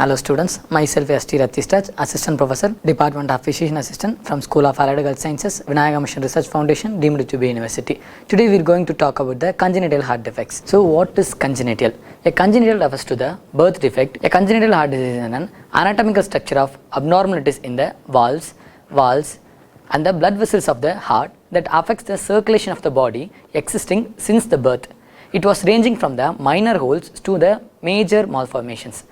Hello students, myself S.T. Rathesh, Assistant Professor, Department of Physician Assistant from School of Allied Health Sciences, Vinayaga Mission Research Foundation, deemed to be University. Today we are going to talk about the congenital heart defects. So what is congenital? A congenital refers to the birth defect. A congenital heart disease is an anatomical structure of abnormalities in the valves and the blood vessels of the heart that affects the circulation of the body existing since the birth. It was ranging from the minor holes to the major malformations.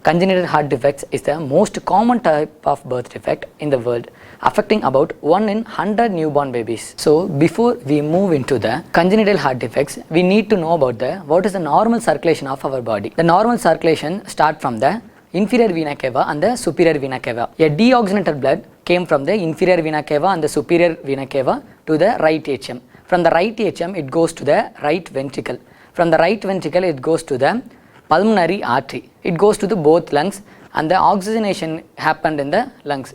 Congenital heart defects is the most common type of birth defect in the world, affecting about 1 in 100 newborn babies. So before we move into the congenital heart defects, we need to know about what is the normal circulation of our body. The normal circulation starts from the inferior vena cava and the superior vena cava. A deoxygenated blood came from the inferior vena cava and the superior vena cava to the right atrium. From the right atrium, it goes to the right ventricle. From the right ventricle, it goes to the pulmonary artery. It goes to the both lungs, and the oxygenation happened in the lungs.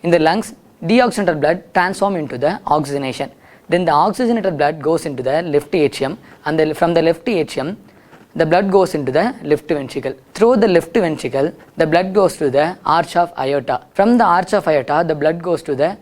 In the lungs, deoxygenated blood transforms into the oxygenation. Then the oxygenated blood goes into the left atrium, and from the left atrium, the blood goes into the left ventricle. Through the left ventricle, the blood goes to the arch of aorta. From the arch of aorta, the blood goes to the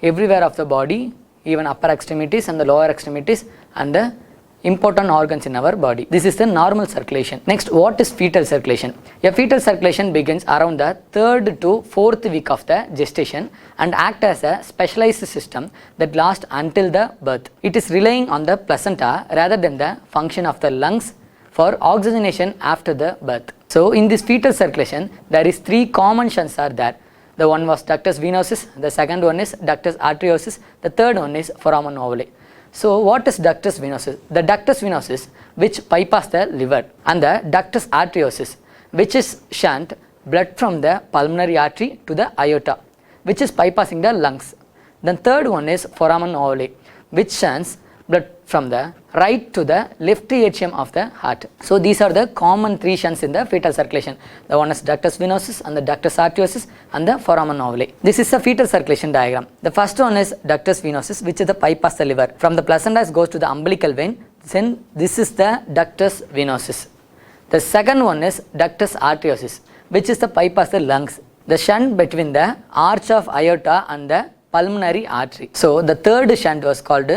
everywhere of the body, even upper extremities and the lower extremities and the important organs in our body. This is the normal circulation. Next, what is fetal circulation? A fetal circulation begins around the 3rd to 4th week of the gestation and acts as a specialized system that lasts until the birth. It is relying on the placenta rather than the function of the lungs for oxygenation after the birth. So in this fetal circulation, there is 3 common shunts are there. The one was ductus venosus, the second one is ductus arteriosus, the third one is foramen ovale. So what is ductus venosus? The ductus venosus which bypass the liver, and the ductus arteriosus which is shunt blood from the pulmonary artery to the aorta, which is bypassing the lungs. Then third one is foramen ovale, which shunts blood from the right to the left atrium of the heart. So these are the common 3 shunts in the fetal circulation. The one is ductus venosus and the ductus arteriosus and the foramen ovale. This is a fetal circulation diagram. The first one is ductus venosus, which is the bypass the liver. From the placenta it goes to the umbilical vein. Then this is the ductus venosus. The second one is ductus arteriosus, which is the bypass the lungs. The shunt between the arch of aorta and the pulmonary artery. So the third shunt was called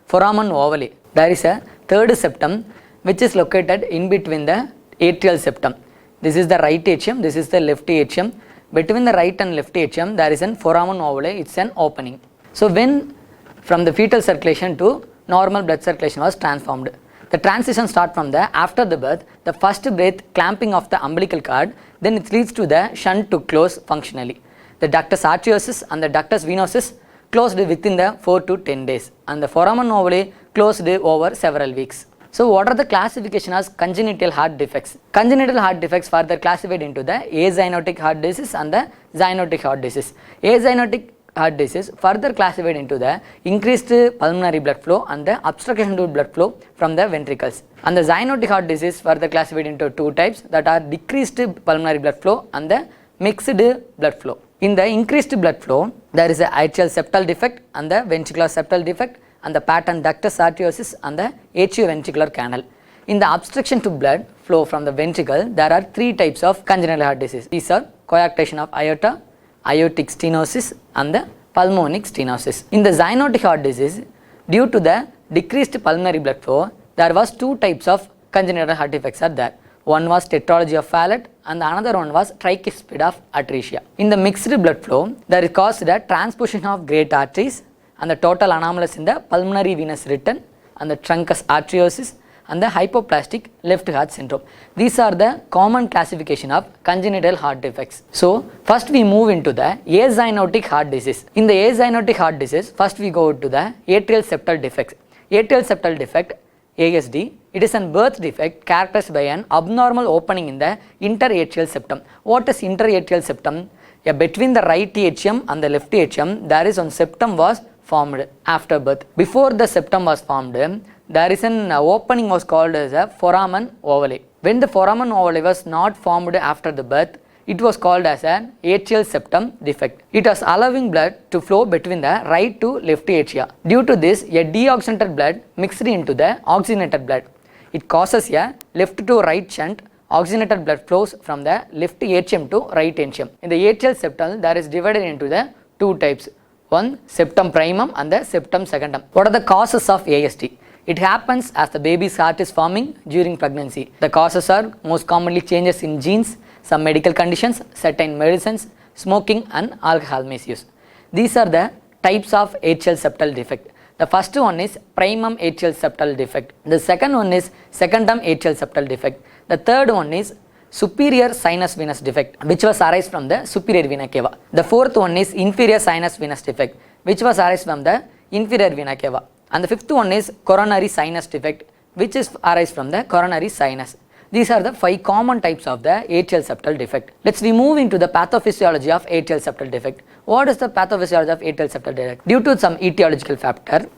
foramen ovale. There is a third septum which is located in between the atrial septum. This is the right atrium, this is the left atrium. Between the right and left atrium there is an foramen ovale, it's an opening. So when from the fetal circulation to normal blood circulation was transformed, the transition starts from the after the birth, the first breath clamping of the umbilical cord, then it leads to the shunt to close functionally. The ductus arteriosus and the ductus venosus closed within the 4 to 10 days, and the foramen ovale closed over several weeks. So what are the classification as congenital heart defects? Congenital heart defects further classified into the azynotic heart disease and the zynotic heart disease. Azynotic heart disease further classified into the increased pulmonary blood flow and the obstruction to blood flow from the ventricles. And the zynotic heart disease further classified into 2 types, that are decreased pulmonary blood flow and the mixed blood flow. In the increased blood flow, there is a atrial septal defect and the ventricular septal defect and the pattern ductus arteriosus and the atioventricular canal. In the obstruction to blood flow from the ventricle, there are 3 types of congenital heart disease. These are coarctation of aorta, aortic stenosis and the pulmonic stenosis. In the zynotic heart disease, due to the decreased pulmonary blood flow, there was 2 types of congenital heart defects are there. One was tetralogy of Fallot and the another one was tricuspid of atresia. In the mixed blood flow, there is caused the transposition of great arteries and the total anomalous in the pulmonary venous return and the truncus arteriosus and the hypoplastic left heart syndrome. These are the common classification of congenital heart defects. So first we move into the azynotic heart disease. In the azynotic heart disease, first we go to the atrial septal defects. Atrial septal defect, ASD, it is a birth defect characterized by an abnormal opening in the interatrial septum. What is interatrial septum? Between the right atrium and the left atrium, there is one septum was formed after birth. Before the septum was formed, there is an opening was called as a foramen ovale. When the foramen ovale was not formed after the birth, it was called as an atrial septum defect. It was allowing blood to flow between the right to left atria. Due to this, a deoxygenated blood mixed into the oxygenated blood. It causes a left to right shunt oxygenated blood flows from the left atrium to right atrium. In the atrial septum, there is divided into the two types. One, septum primum and the septum secundum. What are the causes of ASD? It happens as the baby's heart is forming during pregnancy. The causes are most commonly changes in genes, some medical conditions, certain medicines, smoking and alcohol misuse. These are the types of atrial septal defect. The first one is primum atrial septal defect. The second one is secundum atrial septal defect. The third one is superior sinus venous defect, which was arise from the superior vena cava. The fourth one is inferior sinus venous defect, which was arise from the inferior vena cava. And the fifth one is coronary sinus defect, which is arise from the coronary sinus. These are the 5 common types of the atrial septal defect. Let's we move into the pathophysiology of atrial septal defect. What is the pathophysiology of atrial septal defect? Due to some etiological factor,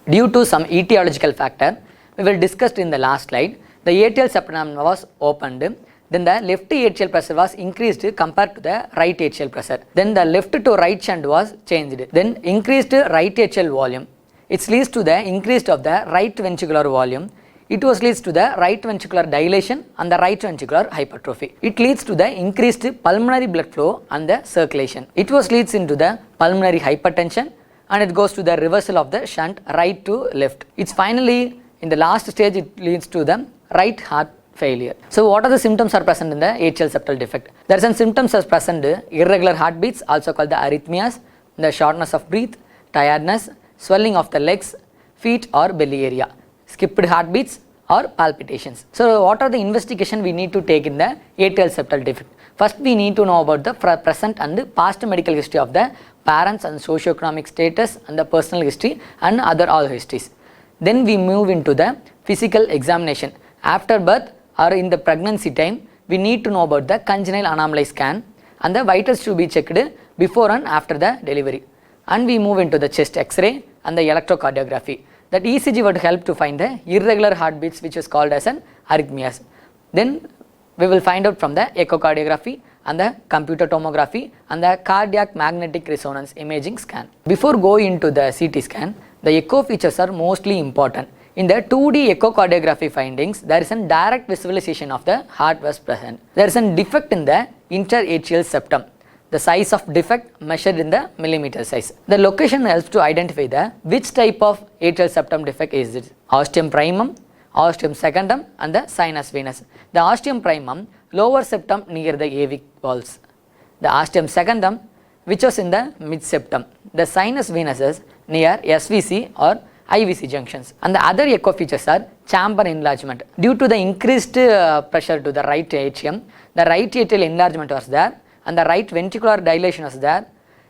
we will discuss in the last slide. The atrial septum was opened. Then the left atrial pressure was increased compared to the right atrial pressure. Then the left to right shunt was changed. Then increased right atrial volume. It leads to the increase of the right ventricular volume. It was leads to the right ventricular dilation and the right ventricular hypertrophy. It leads to the increased pulmonary blood flow and the circulation. It was leads into the pulmonary hypertension and it goes to the reversal of the shunt right to left. It's finally in the last stage it leads to the right heart failure. So what are the symptoms are present in the atrial septal defect? There are some symptoms are present: irregular heartbeats, also called the arrhythmias, the shortness of breath, tiredness, swelling of the legs, feet or belly area, skipped heartbeats or palpitations. So what are the investigation we need to take in the atrial septal defect? First we need to know about the present and past medical history of the parents and socioeconomic status and the personal history and other all histories. Then we move into the physical examination. After birth or in the pregnancy time, we need to know about the congenital anomaly scan and the vitals to be checked before and after the delivery. And we move into the chest X-ray and the electrocardiography. That ECG would help to find the irregular heartbeats, which is called as an arrhythmias. Then we will find out from the echocardiography and the computer tomography and the cardiac magnetic resonance imaging scan. Before going into the CT scan, the echo features are mostly important. In the 2D echocardiography findings, there is a direct visualization of the heart was present. There is a defect in the interatrial septum. The size of defect measured in the millimeter size. The location helps to identify the which type of atrial septum defect is it. Ostium primum, ostium secundum and the sinus venous. The ostium primum lower septum near the avic valves. The ostium secundum which was in the mid septum. The sinus venous is near SVC or IVC junctions. And the other echo features are chamber enlargement. Due to the increased pressure to the right atrium, the right atrial enlargement was there and the right ventricular dilation was there.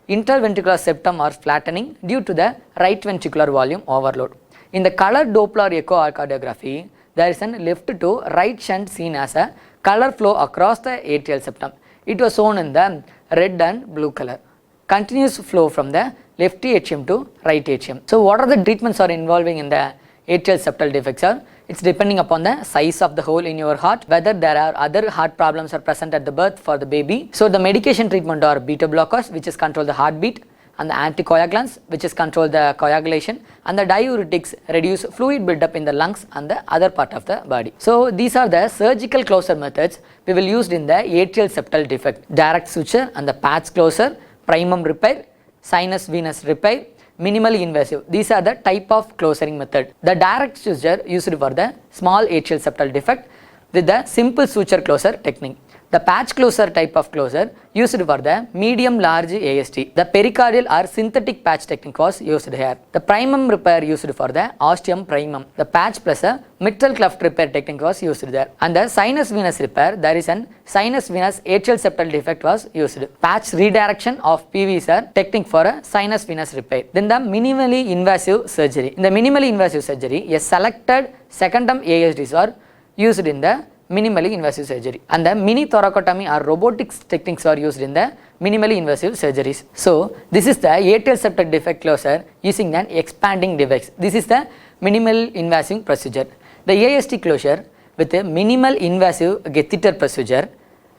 Interventricular septum was flattening due to the right ventricular volume overload. In the color Doppler echocardiography, there is a left to right shunt seen as a color flow across the atrial septum. It was shown in the red and blue color. Continuous flow from the left atrium to right atrium. So what are the treatments are involving in the atrial septal defects are? It's depending upon the size of the hole in your heart, whether there are other heart problems are present at the birth for the baby. So the medication treatment are beta blockers, which is control the heartbeat, and the anticoagulants, which is control the coagulation, and the diuretics reduce fluid buildup in the lungs and the other part of the body. So these are the surgical closure methods we will use in the atrial septal defect: direct suture and the patch closure, primum repair, sinus venous repair, minimally invasive. These are the type of closing method. The direct suture used for the small atrial septal defect with the simple suture closure technique. The patch closure type of closure used for the medium large AST. The pericardial or synthetic patch technique was used here. The primum repair used for the ostium primum. The patch plus a mitral cleft repair technique was used there. And the sinus venous repair, there is an sinus venous atrial septal defect was used. Patch redirection of PVs are technique for a sinus venous repair. Then the minimally invasive surgery. In the minimally invasive surgery, a selected secondum ASDs are used in the minimally invasive surgery, and the mini thoracotomy or robotics techniques are used in the minimally invasive surgeries. So this is the atrial septal defect closure using an expanding device. This is the minimal invasive procedure. The AST closure with a minimal invasive catheter procedure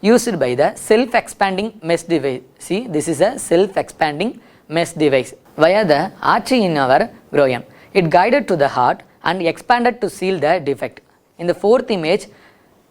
used by the self-expanding mesh device. See, this is a self-expanding mesh device via the artery in our groin. It guided to the heart and expanded to seal the defect. In the fourth image,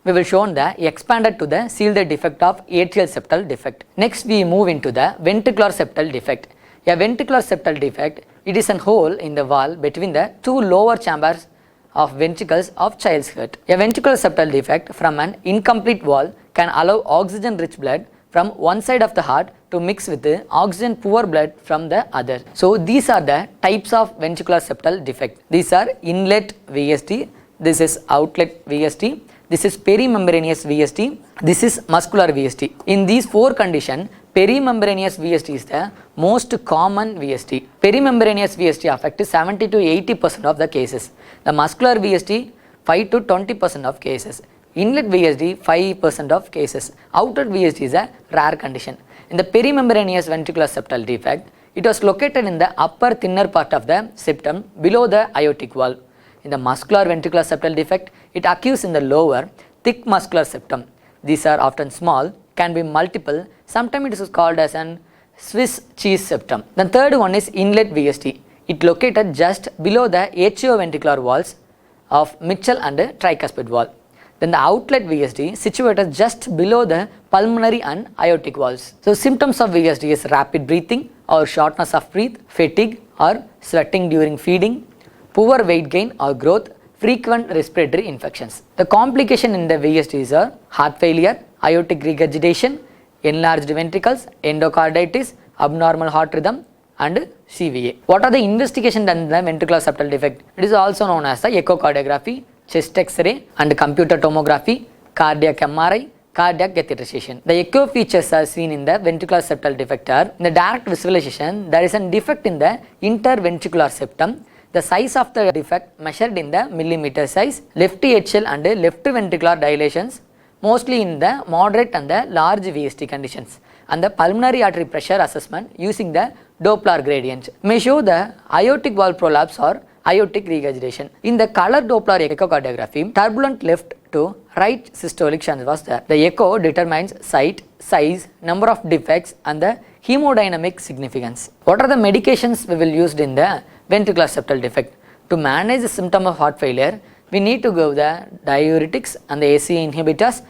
we will show the expanded to the seal the defect of atrial septal defect. Next we move into the ventricular septal defect. A ventricular septal defect, it is a hole in the wall between the two lower chambers of ventricles of child's heart. A ventricular septal defect from an incomplete wall can allow oxygen rich blood from one side of the heart to mix with the oxygen poor blood from the other. So these are the types of ventricular septal defect. These are inlet VSD, this is outlet VSD, this is perimembranous VSD, this is muscular VSD. In these four conditions, perimembranous VSD is the most common VSD. Perimembranous VSD affects 70 to 80% of the cases. The muscular VSD 5 to 20% of cases. Inlet VSD 5% of cases. Outlet VSD is a rare condition. In the perimembranous ventricular septal defect, it was located in the upper thinner part of the septum below the aortic valve. In the muscular ventricular septal defect, it occurs in the lower thick muscular septum. These are often small, can be multiple, sometimes it is called as an Swiss cheese septum. The third one is inlet VSD. It located just below the atioventricular walls of mitral and tricuspid wall. Then the outlet VSD situated just below the pulmonary and aortic walls. So symptoms of VSD is rapid breathing or shortness of breath, fatigue or sweating during feeding, poor weight gain or growth, frequent respiratory infections. The complication in the VSDs are heart failure, aortic regurgitation, enlarged ventricles, endocarditis, abnormal heart rhythm and CVA. What are the investigations done in the ventricular septal defect? It is also known as the echocardiography, chest X-ray and computer tomography, cardiac MRI, cardiac catheterization. The echo features are seen in the ventricular septal defect are in the direct visualization there is a defect in the interventricular septum. The size of the defect measured in the millimeter size, left atrial and left ventricular dilations mostly in the moderate and the large VSD conditions, and the pulmonary artery pressure assessment using the Doppler gradient may show the aortic valve prolapse or aortic regurgitation. In the color Doppler echocardiography, turbulent left to right systolic shunt was there. The echo determines site, size, number of defects and the hemodynamic significance. What are the medications we will use in the ventricular septal defect? To manage the symptom of heart failure, we need to give the diuretics and the ACE inhibitors,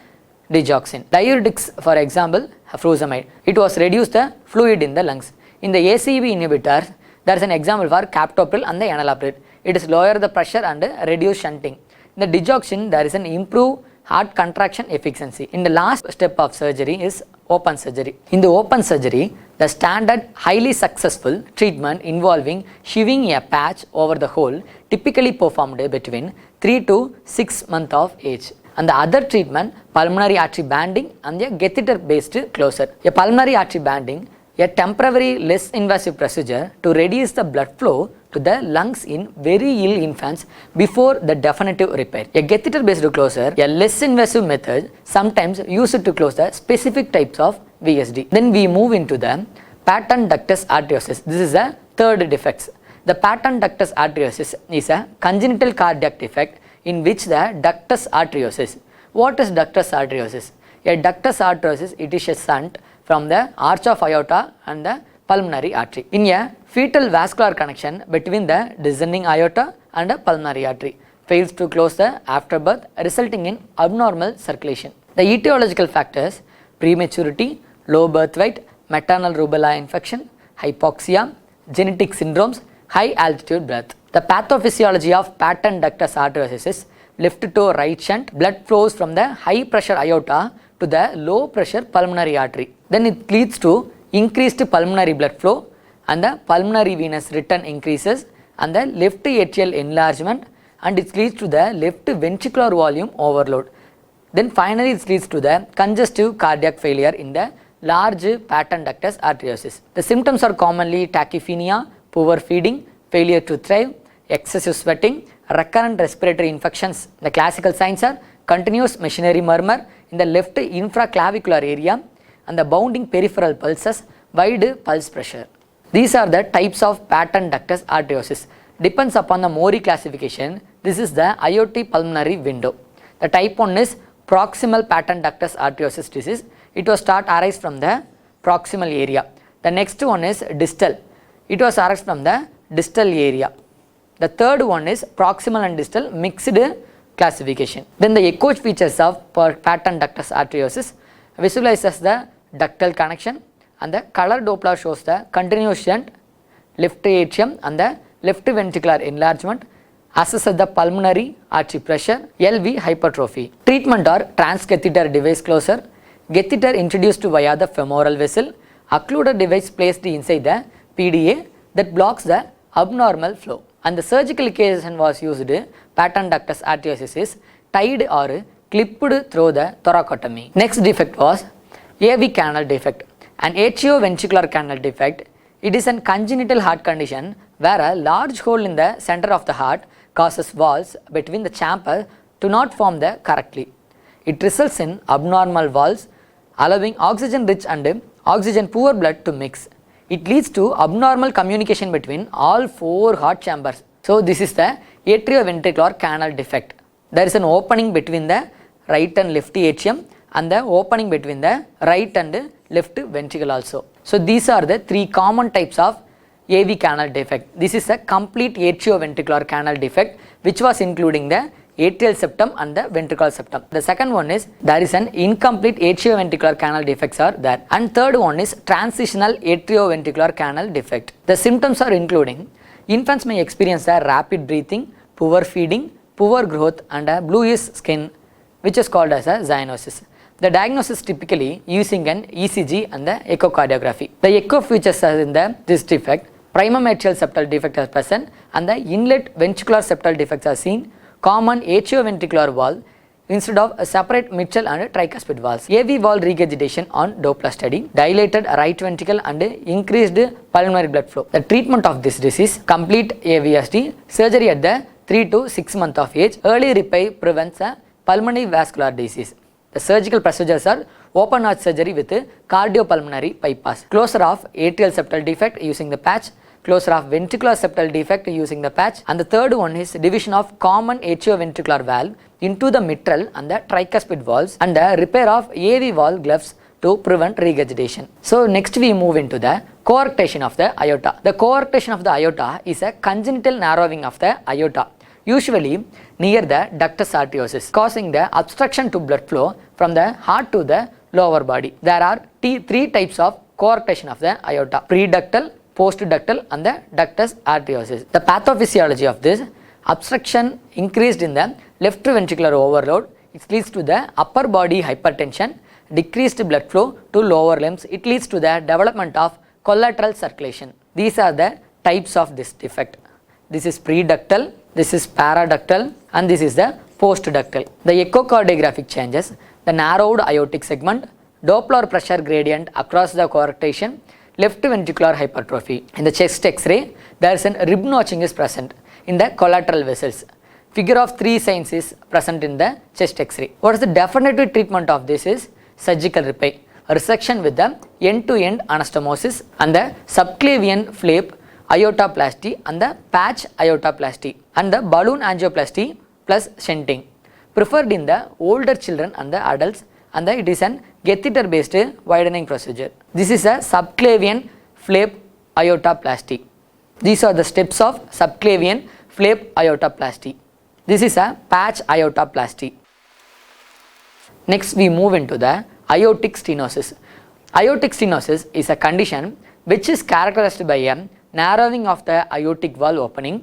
digoxin. Diuretics, for example, furosemide. It was reduce the fluid in the lungs. In the ACE inhibitors, there is an example for captopril and the enalapril. It is lower the pressure and reduce shunting. In the digoxin, there is an improved heart contraction efficiency. In the last step of surgery is open surgery. In the open surgery, the standard highly successful treatment involving sewing a patch over the hole typically performed between 3 to 6 months of age. And the other treatment, pulmonary artery banding and a catheter based closure. A pulmonary artery banding, a temporary less invasive procedure to reduce the blood flow to the lungs in very ill infants before the definitive repair. A catheter based closure, a less invasive method sometimes used to close the specific types of VSD. Then we move into the patent ductus arteriosus. This is the third defects. The patent ductus arteriosus is a congenital cardiac defect in which the ductus arteriosus. What is ductus arteriosus? A ductus arteriosus, it is a shunt from the arch of aorta and the pulmonary artery. In a fetal vascular connection between the descending aorta and the pulmonary artery fails to close the afterbirth, resulting in abnormal circulation. The etiological factors: prematurity, low birth weight, maternal rubella infection, hypoxia, genetic syndromes, high altitude birth. The pathophysiology of patent ductus arteriosus is left to right shunt. Blood flows from the high pressure aorta to the low pressure pulmonary artery. Then it leads to increased pulmonary blood flow and the pulmonary venous return increases and the left atrial enlargement, and it leads to the left ventricular volume overload. Then finally it leads to the congestive cardiac failure in the large patent ductus arteriosus. The symptoms are commonly tachypnea, poor feeding, failure to thrive, excessive sweating, recurrent respiratory infections. The classical signs are continuous machinery murmur in the left infraclavicular area and the bounding peripheral pulses, wide pulse pressure. These are the types of patent ductus arteriosus. Depends upon the Mori classification. This is the aortic pulmonary window. The type 1 is proximal patent ductus arteriosus disease. It was arise from the proximal area. The next one is distal. It was arise from the distal area. The third one is proximal and distal mixed classification. Then the echo features of pattern ductus arteriosus visualizes the ductal connection, and the color Doppler shows the continuous shunt, left atrium and the left ventricular enlargement, assesses the pulmonary artery pressure, LV hypertrophy. Treatment are transcatheter device closure, catheter introduced via the femoral vessel, occluder device placed inside the PDA that blocks the abnormal flow, and the surgical occasion was used pattern ductus arteriosus is tied or clipped through the thoracotomy. Next defect was AV canal defect. An atrioventricular canal defect, it is a congenital heart condition where a large hole in the center of the heart causes valves between the chamber to not form correctly. It results in abnormal valves allowing oxygen rich and oxygen poor blood to mix. It leads to abnormal communication between all 4 heart chambers. So this is the atrioventricular canal defect. There is an opening between the right and left atrium and the opening between the right and left ventricle also. So these are the 3 common types of AV canal defect. This is a complete atrioventricular canal defect which was including the atrial septum and the ventricular septum. The second one is there is an incomplete atrioventricular canal defects are there, and third one is transitional atrioventricular canal defect. The symptoms are including infants may experience a rapid breathing, poor feeding, poor growth and a bluish skin which is called as a cyanosis. The diagnosis typically using an ECG and the echocardiography. The echo features are in this defect, primum atrial septal defect is present and the inlet ventricular septal defects are seen, common atrioventricular valve instead of a separate mitral and tricuspid valves. AV valve regurgitation on Doppler study, dilated right ventricle and increased pulmonary blood flow. The treatment of this disease, complete AVSD, surgery at the 3 to 6 months of age, early repair prevents a pulmonary vascular disease. The surgical procedures are open heart surgery with cardiopulmonary bypass, closure of atrial septal defect using the patch, closure of ventricular septal defect using the patch, and the third one is division of common atrioventricular valve into the mitral and the tricuspid valves and the repair of AV valve grafts to prevent regurgitation. So next we move into the coarctation of the aorta. The coarctation of the aorta is a congenital narrowing of the aorta, usually near the ductus arteriosus, causing the obstruction to blood flow from the heart to the lower body. There are 3 types of coarctation of the aorta: preductal, postductal and the ductus arteriosus. The pathophysiology of this obstruction increased in the left ventricular overload. It leads to the upper body hypertension, decreased blood flow to lower limbs. It leads to the development of collateral circulation. These are the types of this defect. This is preductal, this is paraductal and this is the postductal. The echocardiographic changes, the narrowed aortic segment, Doppler pressure gradient across the coarctation, left ventricular hypertrophy. In the chest X-ray, there is a rib notching is present in the collateral vessels. Figure of 3 signs is present in the chest X-ray. What is the definitive treatment of this is surgical repair, resection with the end-to-end anastomosis and the subclavian flap aortoplasty and the patch aortoplasty and the balloon angioplasty plus shunting, preferred in the older children and the adults, and it is an catheter based widening procedure. This is a subclavian flap aortoplasty. These are the steps of subclavian flap aortoplasty. This is a patch aortoplasty. Next we move into the aortic stenosis. Aortic stenosis is a condition which is characterized by a narrowing of the aortic valve opening,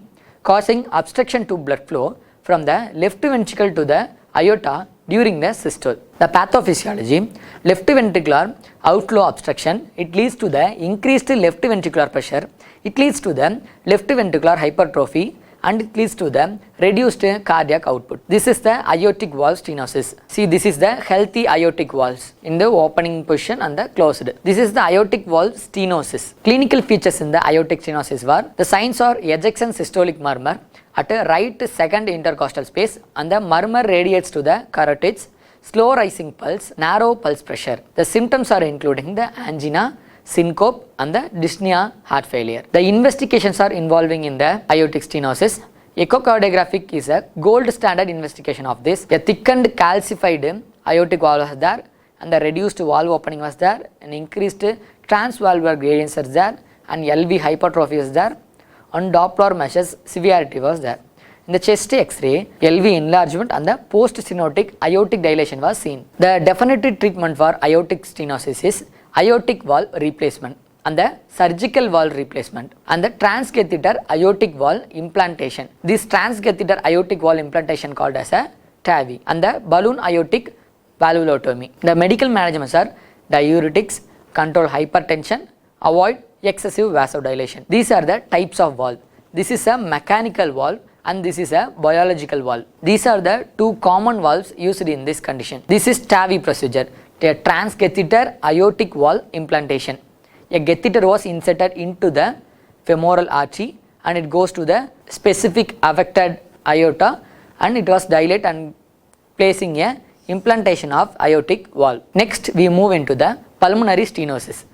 causing obstruction to blood flow from the left ventricle to the aorta during the systole. The pathophysiology, left ventricular outflow obstruction, it leads to the increased left ventricular pressure, it leads to the left ventricular hypertrophy and it leads to the reduced cardiac output. This is the aortic valve stenosis. See, this is the healthy aortic valves in the opening position and the closed. This is the aortic valve stenosis. Clinical features in the aortic stenosis were the signs are ejection systolic murmur at a right second intercostal space and the murmur radiates to the carotids, slow rising pulse, narrow pulse pressure. The symptoms are including the angina, syncope and the dyspnea, heart failure. The investigations are involving in the aortic stenosis. Echocardiographic is a gold standard investigation of this. A thickened calcified aortic valve was there and the reduced valve opening was there, and increased transvalvular gradients are there, and LV hypertrophy is there, and Doppler measures severity was there. In the chest X-ray, LV enlargement and the post-stenotic aortic dilation was seen. The definitive treatment for aortic stenosis is aortic valve replacement and the surgical valve replacement and the transcatheter aortic valve implantation. This transcatheter aortic valve implantation called as a TAVI and the balloon aortic valvulotomy. The medical managements are diuretics, control hypertension, avoid excessive vasodilation. These are the types of valve. This is a mechanical valve and this is a biological valve. These are the two common valves used in this condition. This is TAVI procedure, a transcatheter aortic valve implantation. A catheter was inserted into the femoral artery and it goes to the specific affected aorta and it was dilated and placing a implantation of aortic valve. Next we move into the pulmonary stenosis.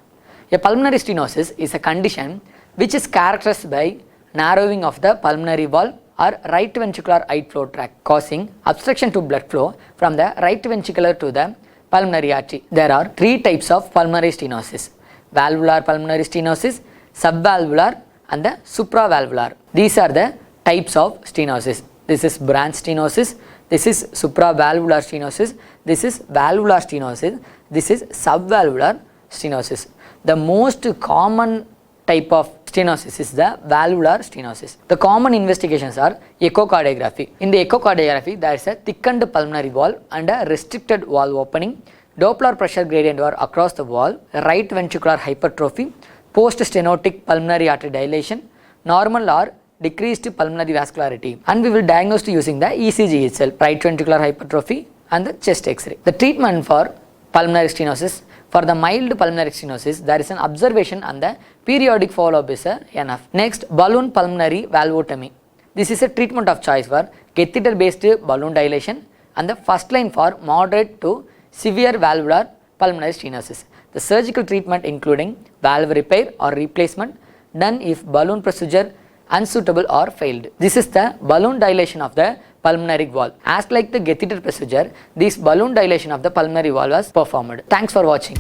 A pulmonary stenosis is a condition which is characterized by narrowing of the pulmonary valve or right ventricular outflow tract, causing obstruction to blood flow from the right ventricular to the pulmonary artery. There are three types of pulmonary stenosis: valvular pulmonary stenosis, subvalvular and the supravalvular. These are the types of stenosis. This is branch stenosis, this is supravalvular stenosis, this is valvular stenosis, this is subvalvular stenosis. The most common type of stenosis is the valvular stenosis. The common investigations are echocardiography. In the echocardiography, there is a thickened pulmonary valve and a restricted valve opening, Doppler pressure gradient were across the wall, right ventricular hypertrophy, post-stenotic pulmonary artery dilation, normal or decreased pulmonary vascularity, and we will diagnose using the ECG itself, right ventricular hypertrophy and the chest X-ray. The treatment for pulmonary stenosis: for the mild pulmonary stenosis, there is an observation and the periodic follow-up is enough. Next, balloon pulmonary valvotomy. This is a treatment of choice for catheter-based balloon dilation and the first line for moderate to severe valvular pulmonary stenosis. The surgical treatment including valve repair or replacement done if balloon procedure unsuitable or failed. This is the balloon dilation of the pulmonary valve. As like the catheter procedure, this balloon dilation of the pulmonary valve was performed. Thanks for watching.